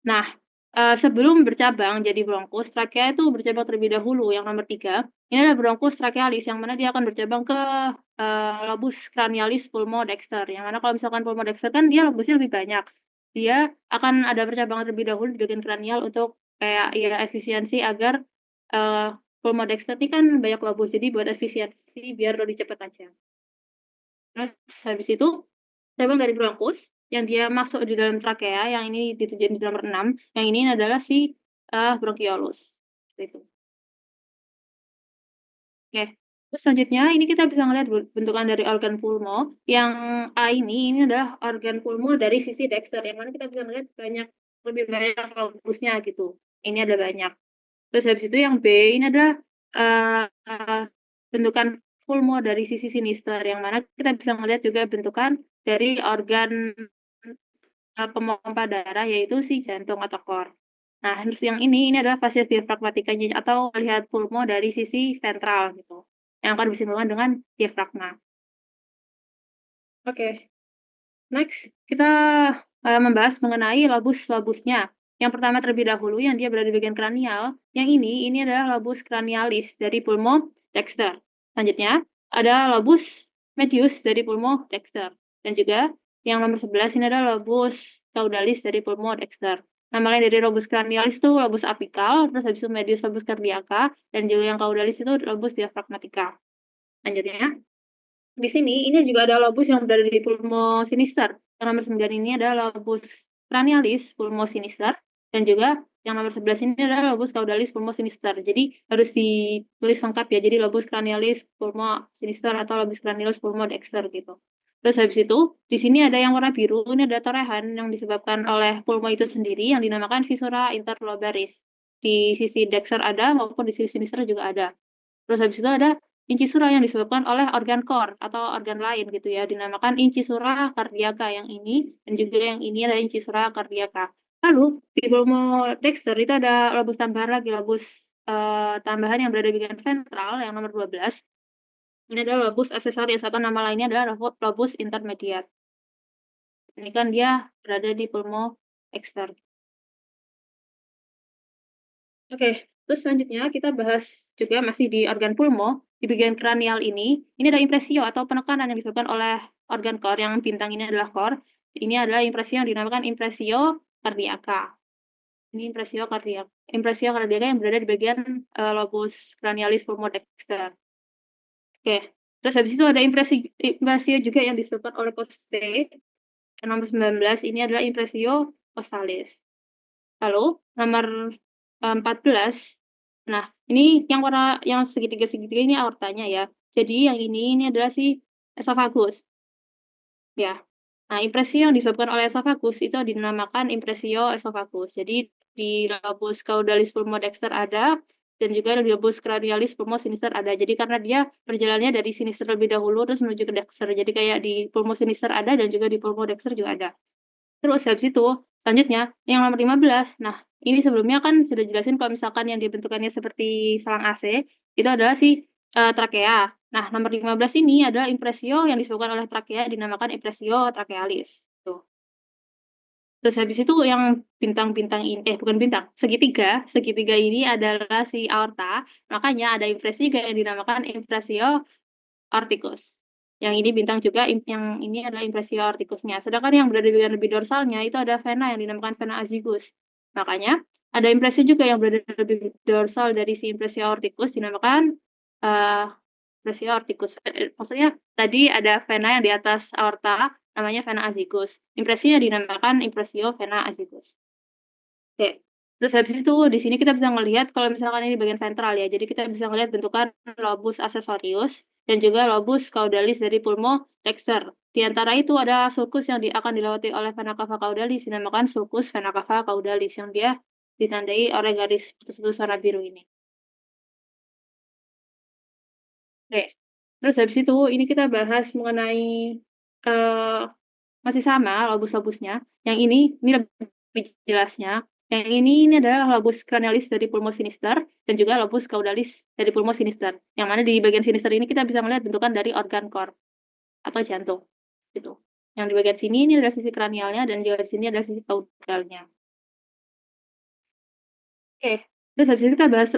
Nah, sebelum bercabang jadi bronkus, trakea itu bercabang terlebih dahulu, yang nomor 3, ini adalah bronkus trachealis, yang mana dia akan bercabang ke lobus cranialis pulmodexter, yang mana kalau misalkan pulmodexter kan dia lobusnya lebih banyak. Dia akan ada percabangan terlebih dahulu di bagian kranial untuk kayak ya efisiensi agar pulmodexter ini kan banyak lobus, jadi buat efisiensi biar lebih cepat aja. Terus habis itu cabang dari bronkus yang dia masuk di dalam trakea, yang ini ditunjukin di nomor 6, yang ini adalah si bronchiolus. Itu. Oke. Terus selanjutnya ini kita bisa melihat bentukan dari organ pulmo. Yang A ini adalah organ pulmo dari sisi dexter, yang mana kita bisa melihat lebih banyak lobusnya gitu. Ini ada banyak. Terus habis itu yang B ini adalah bentukan pulmo dari sisi sinister, yang mana kita bisa melihat juga bentukan dari organ pemompa darah, yaitu si jantung atau core. Nah, terus yang ini adalah fasies diafragmatica atau melihat pulmo dari sisi ventral gitu, yang akan bersinggungan dengan diafragma. Oke. Next, kita membahas mengenai lobus-lobusnya. Yang pertama terlebih dahulu yang dia berada di bagian kranial. Yang ini adalah lobus cranialis dari pulmo dexter. Selanjutnya, ada lobus medius dari pulmo dexter. Dan juga yang nomor 11 ini adalah lobus caudalis dari pulmo dexter. Nama lain dari lobus cranialis itu lobus apikal, terus habis itu medius lobus cardiaca, dan juga yang caudalis itu lobus diafragmatica. Lanjutnya, di sini ini juga ada lobus yang berada di pulmo sinister. Yang nomor 9 ini adalah lobus cranialis pulmo sinister, dan juga yang nomor 11 ini adalah lobus caudalis pulmo sinister. Jadi harus ditulis lengkap ya. Jadi lobus cranialis pulmo sinister atau lobus cranialis pulmo dexter gitu. Terus habis itu, di sini ada yang warna biru, ini ada torehan yang disebabkan oleh pulmo itu sendiri yang dinamakan viscera interlobaris. Di sisi dexter ada maupun di sisi sinister juga ada. Terus habis itu ada incisura yang disebabkan oleh organ core atau organ lain gitu ya, dinamakan incisura cardiaca yang ini, dan juga yang ini adalah incisura cardiaca. Lalu di pulmodexter itu ada lobus tambahan lagi, lobus tambahan yang berada di bagian ventral yang nomor 12. Ini adalah lobus aksesorius atau nama lainnya adalah lobus intermediate. Ini kan dia berada di pulmodexter. Oke, terus selanjutnya kita bahas juga masih di organ pulmo. Di bagian kranial ini ada impresio atau penekanan yang disebabkan oleh organ core, yang bintang ini adalah core. Ini adalah impresio yang dinamakan impresio cardiaca. Ini impresio cardiaca yang berada di bagian lobus cranialis pulmodexter. Oke, terus habis itu ada impresio juga yang disebabkan oleh costae. Yang nomor 19 ini adalah impresio costalis. Lalu nomor 14. Nah, ini yang warna yang segitiga-segitiga ini aortanya ya. Jadi yang ini adalah si esofagus. Ya. Nah, impresio yang disebabkan oleh esofagus itu dinamakan impresio esofagus. Jadi di lobus caudalis pulmodexter ada, dan juga di lobus cranialis pulmo sinister ada. Jadi karena dia perjalanannya dari sinister lebih dahulu terus menuju ke dexter. Jadi kayak di pulmo sinister ada dan juga di pulmodexter juga ada. Terus habis itu, selanjutnya yang nomor 15. Nah, ini sebelumnya kan sudah jelasin kalau misalkan yang dibentukannya seperti selang AC, itu adalah si trakea. Nah, nomor 15 ini adalah impresio yang disebabkan oleh trakea dinamakan impresio trakealis. Tuh. Terus habis itu yang bintang-bintang ini, bukan bintang, segitiga. Segitiga ini adalah si aorta. Makanya ada impresi juga yang dinamakan impresio aorticus. Yang ini bintang juga, yang ini adalah impresio aorticusnya. Sedangkan yang berada di bagian lebih dorsalnya itu ada vena yang dinamakan vena azigus. Makanya ada impresi juga yang berada di lebih dorsal dari si impresio aorticus dinamakan impresio aorticus. Maksudnya tadi ada vena yang di atas aorta namanya vena azigus. Impresinya dinamakan impresio vena azigus. Oke. Terus habis itu di sini kita bisa melihat kalau misalkan ini bagian ventral ya. Jadi kita bisa melihat bentukan lobus accessorius dan juga lobus caudalis dari pulmo dexter. Di antara itu ada sulcus yang akan dilewati oleh vena cava caudalis, dinamakan sulcus vena cava caudalis, yang dia ditandai oleh garis putus-putus warna biru ini. Oke. Terus habis itu ini kita bahas mengenai masih sama lobus-lobusnya. Yang ini lebih jelasnya. Yang ini adalah lobus cranialis dari pulmo sinister dan juga lobus caudalis dari pulmo sinister. Yang mana di bagian sinister ini kita bisa melihat bentukan dari organ core atau jantung. Gitu. Yang di bagian sini ini adalah sisi kranialnya dan di sini adalah sisi caudalnya. Oke. Terus habis itu kita bahas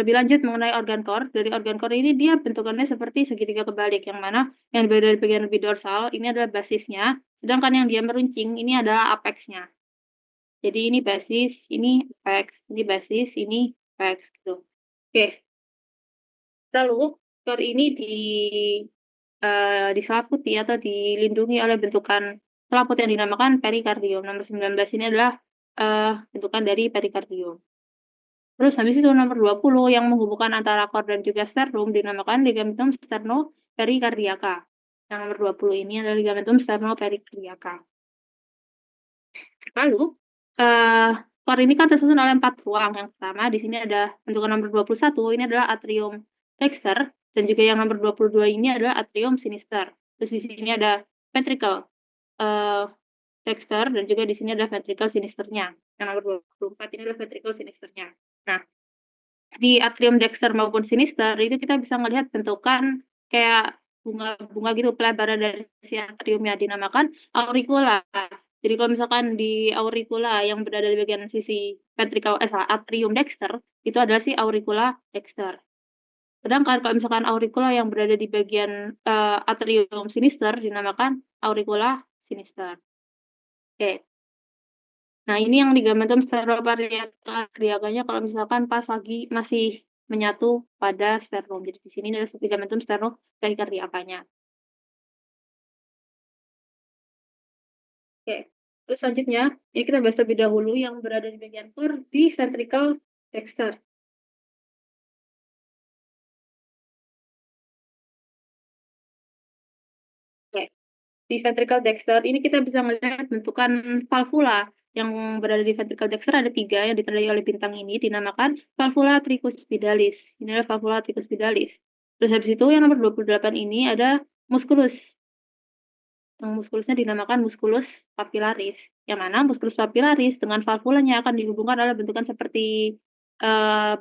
lebih lanjut mengenai organ core. Dari organ core ini dia bentukannya seperti segitiga kebalik, yang mana yang dari bagian lebih dorsal ini adalah basisnya, sedangkan yang dia meruncing ini adalah apexnya. Jadi ini basis, ini apex, ini basis, ini apex gitu. Oke. Lalu core ini diselaputi atau dilindungi oleh bentukan selaput yang dinamakan perikardium. Nomor 19 ini adalah bentukan dari perikardium. Terus habis itu nomor 20 yang menghubungkan antara core dan juga sternum dinamakan ligamentum sternopericardiaca. Yang nomor 20 ini adalah ligamentum sternopericardiaca. Lalu core ini kan tersusun oleh 4 ruang. Yang pertama di sini ada bentukan nomor 21, ini adalah atrium dexter, dan juga yang nomor 22 ini adalah atrium sinister. Terus di sini ada ventricle dexter, dan juga di sini ada ventricle sinisternya. Yang nomor 24 ini adalah ventricle sinisternya. Nah, di atrium dexter maupun sinister itu kita bisa melihat bentukan kayak bunga-bunga gitu, pelebaran dari si atriumnya dinamakan auricula. Jadi kalau misalkan di auricula yang berada di bagian sisi ventricle atrium dexter itu adalah si auricula dexter. Sedangkan kalau misalkan auricula yang berada di bagian atrium sinister dinamakan auricula sinister. Oke. Nah, ini yang ligamentum sternocleidomastoideo kalau misalkan pas lagi masih menyatu pada sternum. Jadi di sini ada ligamentum sternocleidomastoideo. Oke, terus selanjutnya ini kita bahas terlebih dahulu yang berada di bagian core di ventricle dexter. Oke, di ventricle dexter ini kita bisa melihat bentukan valvula yang berada di ventricle dexter ada 3 yang ditandai oleh bintang ini dinamakan valvula tricuspidalis. Ini adalah valvula tricuspidalis. Terus habis itu yang nomor 28 ini ada musculus. Yang muskulusnya dinamakan musculus papillaris. Yang mana musculus papillaris dengan valvulanya akan dihubungkan oleh bentukan seperti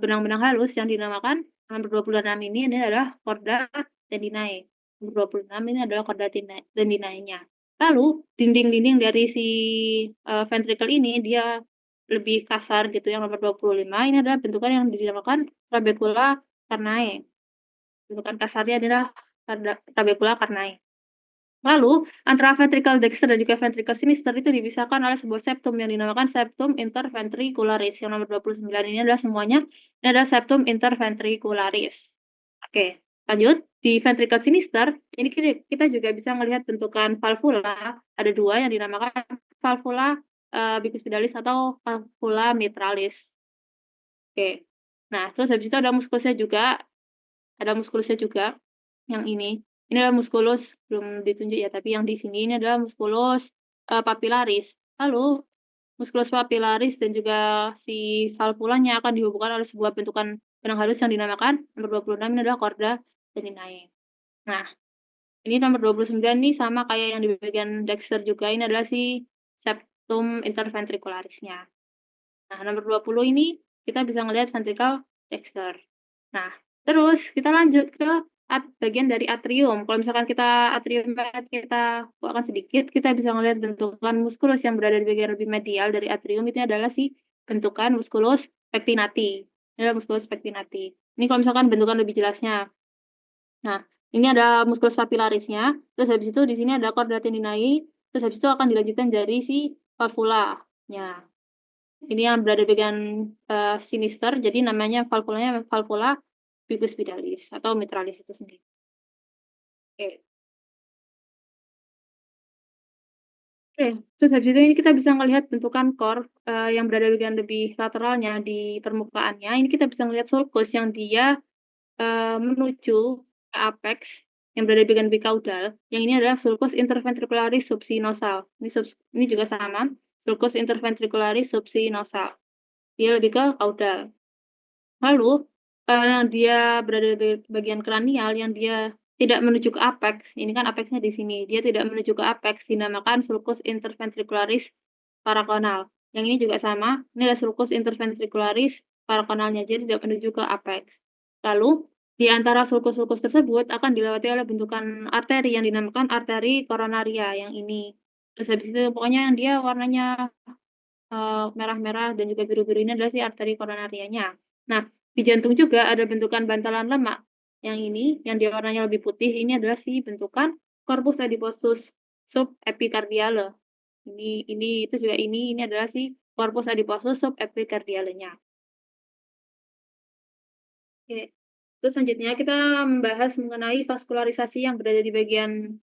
benang-benang halus yang dinamakan nomor 26 ini adalah chorda tendinae. Nomor 26 ini adalah chorda tendinae-nya. Lalu dinding-dinding dari si ventricle ini dia lebih kasar gitu, yang nomor 25 ini adalah bentukan yang dinamakan trabecula carnae. Bentukan kasarnya adalah trabecula carnae. Lalu, antara ventricle dexter dan juga ventricle sinister itu dipisahkan oleh sebuah septum yang dinamakan septum interventricularis. Yang nomor 29 ini adalah semuanya, ini adalah septum interventricularis. Oke, lanjut. Di ventricle sinister, ini kita juga bisa melihat bentukan valvula. Ada 2 yang dinamakan valvula bicuspidalis atau valvula mitralis. Oke. Nah, terus habis itu ada muskulusnya juga yang ini. Ini adalah musculus, belum ditunjuk ya, tapi yang di sini ini adalah musculus papillaris. Lalu musculus papillaris dan juga si valvulanya akan dihubungkan oleh sebuah bentukan benang halus yang dinamakan nomor 26 ini adalah chorda tendinae. Nah, ini nomor 29 nih sama kayak yang di bagian dexter juga, ini adalah si septum interventricularisnya. Nah, nomor 20 ini kita bisa melihat ventricle dexter. Nah, terus kita lanjut ke bagian dari atrium. Kalau misalkan kita buatkan sedikit, kita bisa melihat bentukan muskulus yang berada di bagian lebih medial dari atrium itu adalah si bentukan musculus pectinati. Ini adalah musculus pectinati. Ini kalau misalkan bentukan lebih jelasnya. Nah, ini ada musculus papillarisnya. Terus habis itu di sini ada chorda tendinae. Terus habis itu akan dilanjutkan dari si valvula-nya. Ini yang berada di bagian sinister, jadi namanya valvulanya valvula bicuspidalis atau mitralis itu sendiri. Oke. Oke, terus habis itu ini kita bisa melihat bentukan core yang berada di bagian lebih lateralnya di permukaannya. Ini kita bisa melihat sulcus yang dia menuju ke apex yang berada di bagian bicaudal. Yang ini adalah sulcus interventricularis subsinosal. Ini juga sama, sulcus interventricularis subsinosal. Dia lebih ke caudal. Lalu yang dia berada di bagian kranial yang dia tidak menuju ke apex, ini kan apexnya di sini, dia tidak menuju ke apex, dinamakan sulcus interventricularis paraconal. Yang ini juga sama, ini adalah sulcus interventricularis paraconalnya, dia tidak menuju ke apex. Lalu di antara sulcus-sulcus tersebut akan dilewati oleh bentukan arteri yang dinamakan arteri koronaria yang ini. Terus habis itu pokoknya yang dia warnanya merah-merah dan juga biru-biru ini adalah si arteri koronarianya. Nah, di jantung juga ada bentukan bantalan lemak. Yang ini, yang dia warnanya lebih putih, ini adalah si bentukan corpus adiposus subepicardiale. Ini itu juga ini adalah si corpus adiposus subepicardialenya. Oke. Terus selanjutnya kita membahas mengenai vaskularisasi yang berada di bagian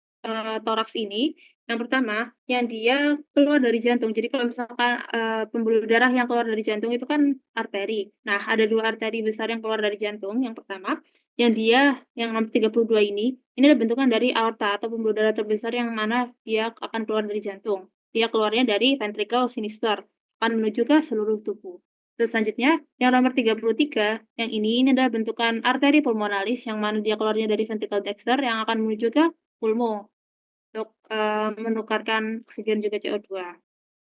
toraks ini. Yang pertama, yang dia keluar dari jantung. Jadi kalau misalkan pembuluh darah yang keluar dari jantung itu kan arteri. Nah, ada 2 arteri besar yang keluar dari jantung. Yang pertama, yang nomor 32 ini adalah bentukan dari aorta atau pembuluh darah terbesar yang mana dia akan keluar dari jantung. Dia keluarnya dari ventricle sinister, akan menuju ke seluruh tubuh. Terus selanjutnya, yang nomor 33, yang ini adalah bentukan arteri pulmonalis yang mana dia keluarnya dari ventricle dexter yang akan menuju ke pulmo untuk menukarkan oksigen juga CO2.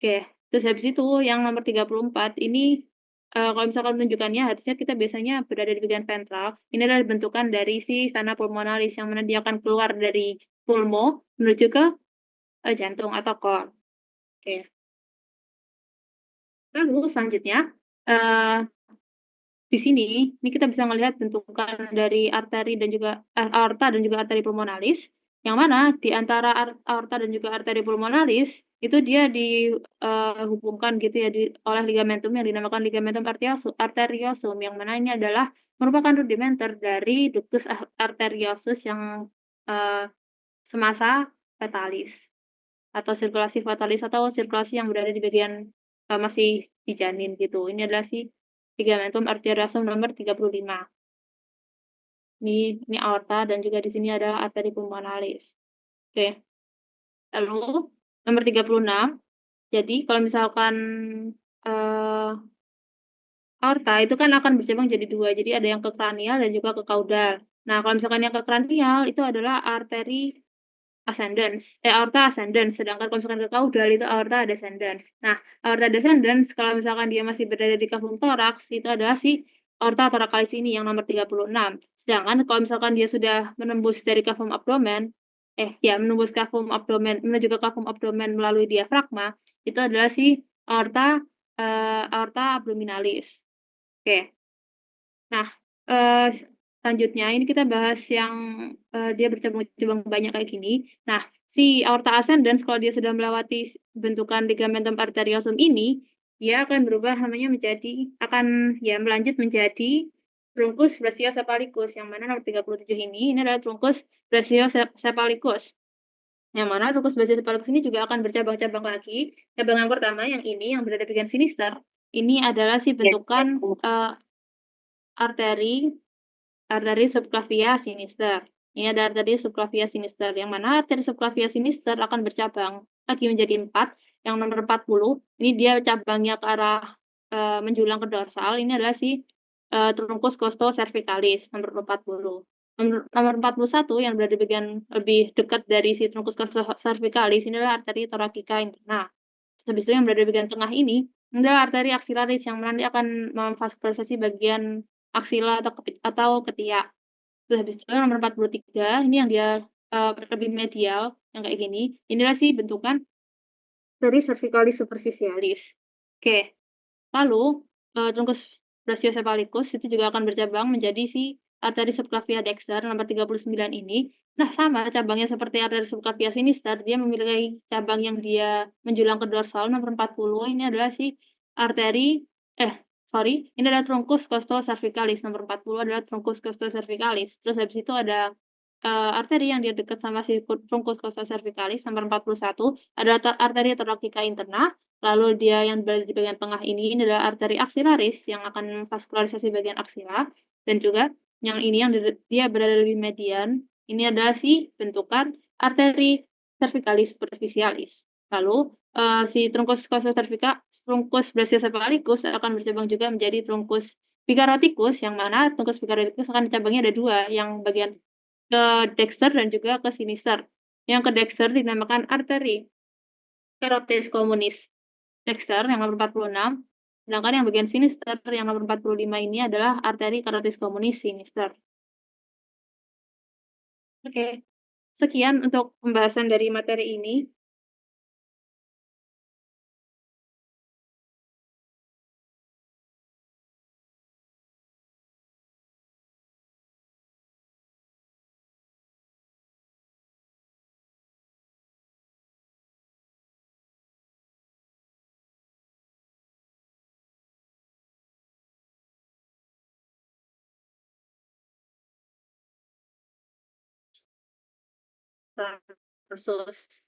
Oke, terus habis itu yang nomor 34 ini kalau misalkan menunjukkannya harusnya kita biasanya berada di bagian ventral. Ini adalah bentukan dari si vena pulmonalis yang mana dia akan keluar dari pulmo menuju ke jantung atau core. Oke. Lalu selanjutnya di sini, ini kita bisa melihat bentukan dari arteri dan juga aorta dan juga arteri pulmonalis. Yang mana di antara aorta dan juga arteri pulmonalis, itu dia dihubungkan gitu ya oleh ligamentum yang dinamakan ligamentum arteriosum, yang mana ini adalah merupakan rudimenter dari ductus arteriosus yang semasa fetalis atau sirkulasi fetalis atau sirkulasi yang berada di bagian masih di janin gitu. Ini adalah si ligamentum arteriosum nomor 35. Ini aorta dan juga di sini adalah arteri pulmonalis. Oke. Lalu nomor 36, jadi kalau misalkan aorta itu kan akan bercabang jadi 2, jadi ada yang ke kranial dan juga ke kaudal. Nah, kalau misalkan yang ke kranial itu adalah aorta ascendens, sedangkan kalau misalkan ke kaudal itu aorta descendens. Nah, aorta descendens kalau misalkan dia masih berada di cavum thorax itu adalah si aorta thoracalis ini yang nomor 36. Sedangkan kalau misalkan dia sudah menembus dari cavum abdomen, menembus cavum abdomen menuju ke cavum abdomen melalui diafragma, itu adalah si aorta abdominalis. Oke. Nah, selanjutnya ini kita bahas yang dia bercabang-cabang banyak kayak gini. Nah, si aorta ascendens kalau dia sudah melewati bentukan ligamentum arteriosum ini, dia akan berubah namanya melanjut menjadi truncus brachiocephalicus, yang mana nomor 37 ini adalah truncus brachiocephalicus. Yang mana truncus brachiocephalicus ini juga akan bercabang-cabang lagi. Cabang yang pertama yang ini yang berada di bagian sinister, ini adalah si bentukan arteri subclavia sinister. Ini ada arteri subclavia sinister, yang mana arteri subclavia sinister akan bercabang lagi menjadi 4. Yang nomor 40, ini dia cabangnya ke arah menjulang ke dorsal. Ini adalah si truncus costocervicalis nomor 40. Nomor 41 yang berada di bagian lebih dekat dari si truncus costocervicalis ini adalah arteri thoracica interna. Habis itu yang berada di bagian tengah ini adalah arteri axillaris yang nanti akan memvaskularisasi bagian aksila atau ketiak. Terus habis itu nomor 43 ini yang dia lebih medial yang kayak gini. Inilah sih bentukan dari cervicalis superficialis. Oke. Lalu truncus brachiocephalicus itu juga akan bercabang menjadi si arteri subclavia dexter nomor 39 ini. Nah, sama cabangnya seperti arteri subclavia sinister, dia memiliki cabang yang dia menjulang ke dorsal nomor 40. Ini adalah si ini adalah truncus costocervicalis nomor 40 adalah truncus costocervicalis. Terus habis itu ada arteri yang dia dekat sama si truncus costocervicalis nomor 41 adalah arteri thoracica interna. Lalu dia yang berada di bagian tengah ini adalah arteri axillaris yang akan vaskularisasi bagian aksila, dan juga yang ini yang dia berada lebih median, ini adalah si bentukan arteri cervicalis superficialis. Lalu si truncus brachiocephalicus akan bercabang juga menjadi truncus picaroticus, yang mana truncus picaroticus akan cabangnya ada 2, yang bagian ke dexter dan juga ke sinister. Yang ke dexter dinamakan arteri carotis communis dexter yang nomor 46, sedangkan yang bagian sinister yang nomor 45 ini adalah arteri carotis communis sinister. Oke, sekian untuk pembahasan dari materi ini. Versus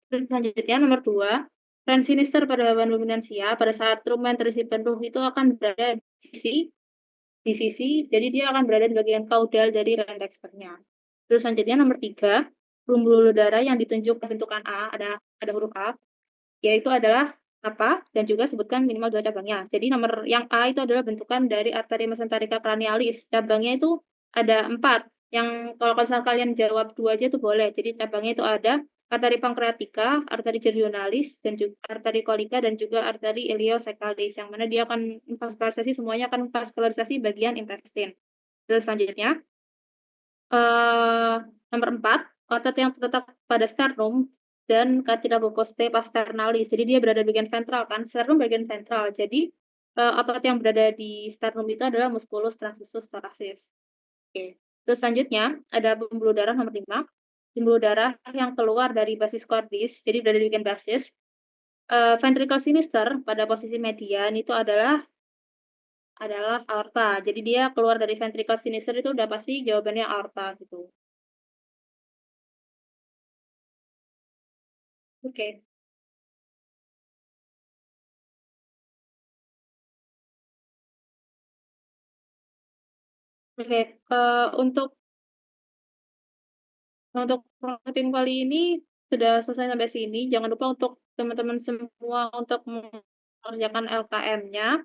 selanjutnya nomor 2, tren sinister pada hewan ruminansia pada saat rumen terisi penuh itu akan berada di sisi, jadi dia akan berada di bagian kaudal dari ren dexternya. Terus selanjutnya nomor 3, pembuluh darah yang ditunjuk bentukan A, ada huruf A, yaitu adalah apa, dan juga sebutkan minimal 2 cabangnya. Jadi nomor yang A itu adalah bentukan dari arteri mesenterica cranialis. Cabangnya itu ada 4. Yang kalau misalnya kalian jawab 2 aja itu boleh. Jadi cabangnya itu ada arteri pancreatica, arteri gerionalis, dan juga arteri colica, dan juga arteri ileocecalis, yang mana dia akan vaskularisasi, semuanya akan vaskularisasi bagian intestin. Terus selanjutnya, nomor 4, otot yang terletak pada sternum dan cartilagocostae pasternalis. Jadi dia berada di bagian ventral kan, sternum bagian ventral. Jadi otot yang berada di sternum itu adalah musculus transversus thoracis. Oke. Terus selanjutnya ada pembuluh darah nomor 5. pembuluh darah yang keluar dari basis cordis, jadi udah dibikin basis. Ventricle sinister pada posisi median itu adalah aorta. Jadi dia keluar dari ventricle sinister itu udah pasti jawabannya aorta gitu. Oke. Oke, untuk rutin kali ini sudah selesai sampai sini. Jangan lupa untuk teman-teman semua untuk mengerjakan LKM-nya.